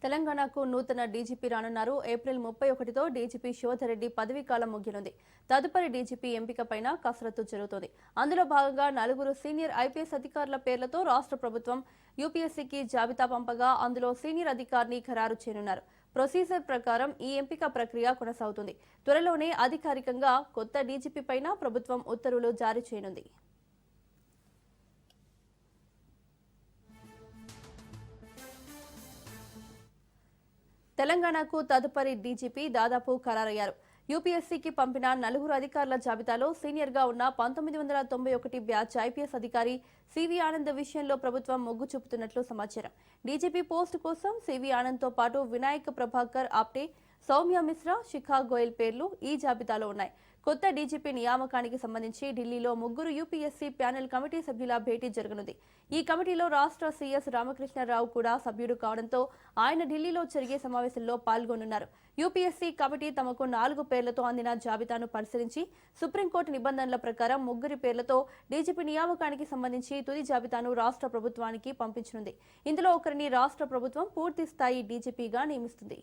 తెలంగాణకు నూతన డీజీపీ రానున్నారు. ఏప్రిల్ 31తో డీజీపీ శివధర్రెడ్డి పదవీకాలం ముగియనుంది. తదుపరి డీజీపీ ఎంపికపైన కసరత్తు జరుగుతోంది. అందులో భాగంగా 4 సీనియర్ ఐపీఎస్ అధికారుల పేర్లతో రాష్ట్ర ప్రభుత్వం యూపీఎస్సీకి జాబితా పంపగా అందులో సీనియర్ అధికారిని ఖరారు చేయనున్నారు. ప్రొసీజర్ ప్రకారం ఈ ఎంపిక ప్రక్రియ కొనసాగుతుంది. త్వరలోనే అధికారికంగా కొత్త డీజీపీ పైన ప్రభుత్వం ఉత్తర్వులు జారీ చేయనుంది. తెలంగాణకు తదుపరి డీజీపీ దాదాపు ఖరారయ్యారు. యూపీఎస్సీకి పంపిన 4 అధికారుల జాబితాలో సీనియర్గా ఉన్న 1991 బ్యాచ్ ఐపీఎస్ అధికారి సివి ఆనంద్ విషయంలో ప్రభుత్వం మొగ్గు చూపుతున్నట్లు సమాచారం. డీజీపీ పోస్టు కోసం సివి ఆనంద్తో పాటు వినాయక్ ప్రభాకర్ ఆప్టే, సౌమ్య మిశ్రా, శిఖా గోయల్ పేర్లు ఈ జాబితాలో ఉన్నాయి. కొత్త డీజీపీ నియామకానికి సంబంధించి ఢిల్లీలో 3 యూపీఎస్సీ ప్యానెల్ కమిటీ సభ్యుల భేటీ జరగనుంది. ఈ కమిటీలో రాష్ట్ర సీఎస్ రామకృష్ణరావు కూడా సభ్యుడు కావడంతో ఆయన ఢిల్లీలో జరిగే సమావేశంలో పాల్గొనున్నారు. యూపీఎస్సీ కమిటీ తమకు 4 పేర్లతో అందిన జాబితాను పరిశీలించి సుప్రీంకోర్టు నిబంధనల ప్రకారం 3 పేర్లతో డీజీపీ నియామకానికి సంబంధించి తుది జాబితాను రాష్ట్ర ప్రభుత్వానికి పంపించనుంది. ఇందులో ఒకరిని రాష్ట్ర ప్రభుత్వం పూర్తి స్థాయి డీజీపీగా నియమిస్తుంది.